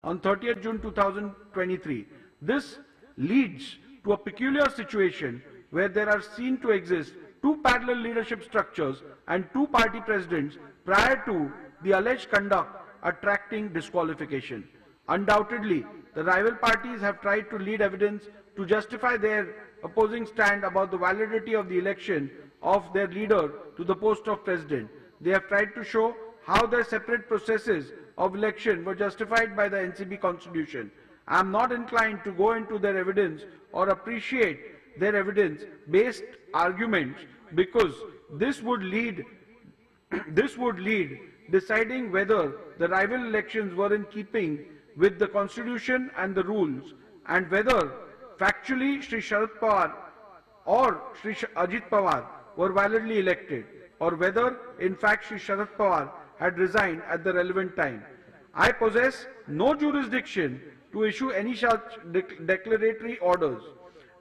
on 30th June 2023. This leads to a peculiar situation where there are seen to exist two parallel leadership structures and two party presidents prior to the alleged conduct attracting disqualification. Undoubtedly, the rival parties have tried to lead evidence to justify their opposing stand about the validity of the election of their leader to the post of president. They have tried to show how their separate processes of election were justified by the NCP constitution. I am not inclined to go into their evidence or appreciate their evidence-based arguments because this would lead deciding whether the rival elections were in keeping with the constitution and the rules, and whether factually Shri Sharad Pawar or Shri Ajit Pawar were validly elected, or whether in fact Shri Sharad Pawar had resigned at the relevant time. I possess no jurisdiction to issue any such declaratory orders.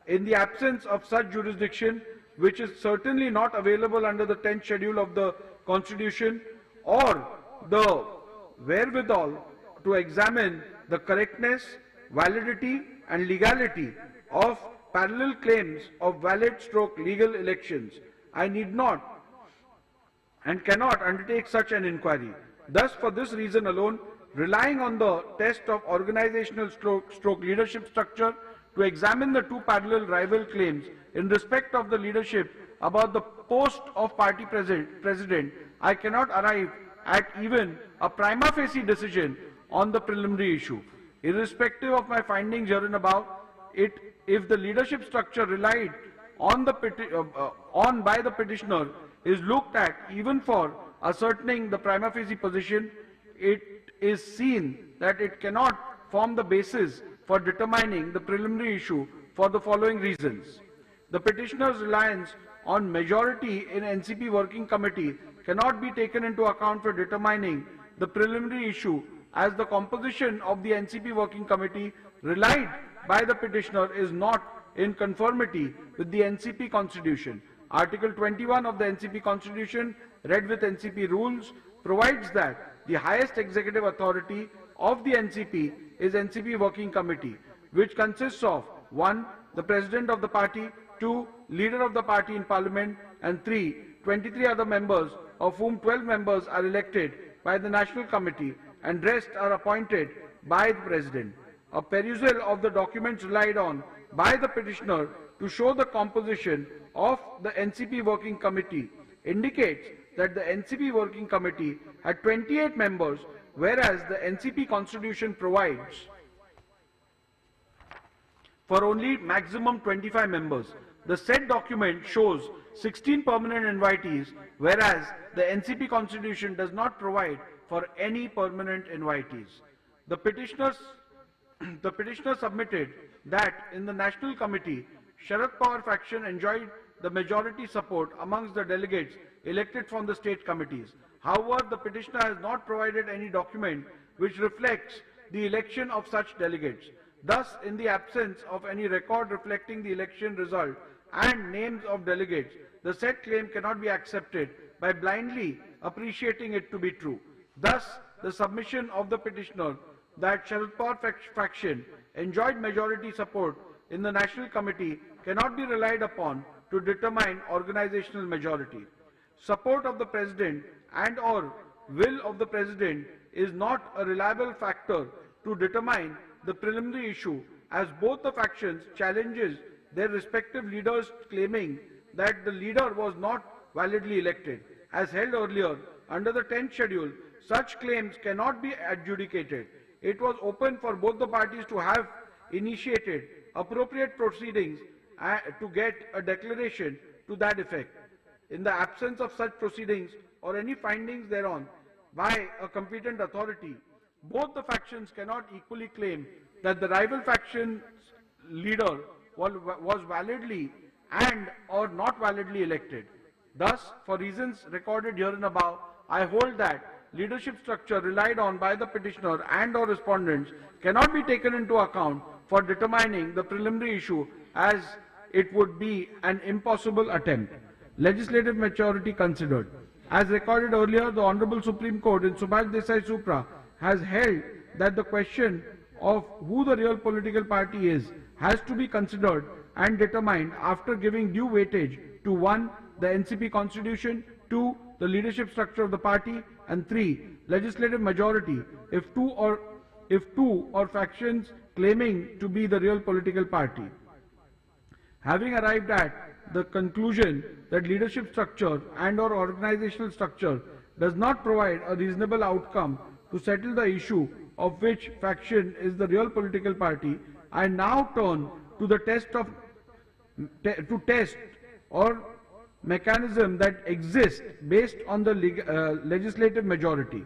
In the absence of such jurisdiction, which is certainly not available under the 10th schedule of the Constitution, or the wherewithal to examine the correctness, validity and legality of parallel claims of valid/legal elections, I need not and cannot undertake such an inquiry. Thus, for this reason alone, relying on the test of organizational leadership structure to examine the two parallel rival claims in respect of the leadership about the post of party president, I cannot arrive at even a prima facie decision on the preliminary issue. Irrespective of my findings hereinabove, if the leadership structure relied on by the petitioner is looked at even for ascertaining the prima facie position, it is seen that it cannot form the basis for determining the preliminary issue for the following reasons. The petitioner's reliance on majority in NCP Working Committee cannot be taken into account for determining the preliminary issue, as the composition of the NCP Working Committee relied by the petitioner is not in conformity with the NCP Constitution. Article 21 of the NCP Constitution, read with NCP rules, provides that the highest executive authority of the NCP is NCP Working Committee, which consists of 1. The President of the party, 2. Leader of the party in Parliament, and 3. 23 other members, of whom 12 members are elected by the National Committee and rest are appointed by the President. A perusal of the documents relied on by the petitioner to show the composition of the NCP Working Committee indicates that the NCP Working Committee had 28 members, whereas the NCP Constitution provides for only maximum 25 members. The said document shows 16 permanent invitees, whereas the NCP Constitution does not provide for any permanent invitees. The petitioner submitted that in the National Committee, Sharad Pawar faction enjoyed the majority support amongst the delegates elected from the state committees. However, the petitioner has not provided any document which reflects the election of such delegates. Thus, in the absence of any record reflecting the election result and names of delegates, the said claim cannot be accepted by blindly appreciating it to be true. Thus, the submission of the petitioner that Sharad Pawar faction enjoyed majority support in the National Committee cannot be relied upon to determine organizational majority. Support of the President and or will of the President is not a reliable factor to determine the preliminary issue, as both the factions challenges their respective leaders, claiming that the leader was not validly elected. As held earlier, under the 10th schedule, such claims cannot be adjudicated. It was open for both the parties to have initiated appropriate proceedings to get a declaration to that effect. In the absence of such proceedings or any findings thereon by a competent authority, both the factions cannot equally claim that the rival faction's leader was validly and or not validly elected. Thus, for reasons recorded hereinabove, I hold that leadership structure relied on by the petitioner and or respondents cannot be taken into account for determining the preliminary issue, as it would be an impossible attempt. Legislative maturity considered. As recorded earlier, the Honorable Supreme Court in Subhash Desai Supra has held that the question of who the real political party is has to be considered and determined after giving due weightage to 1. The NCP constitution, 2. the leadership structure of the party, and 3. legislative majority if two or factions claiming to be the real political party. Having arrived at the conclusion that leadership structure and/or organizational structure does not provide a reasonable outcome to settle the issue of which faction is the real political party, I now turn to the test or mechanism that exists based on the legislative majority.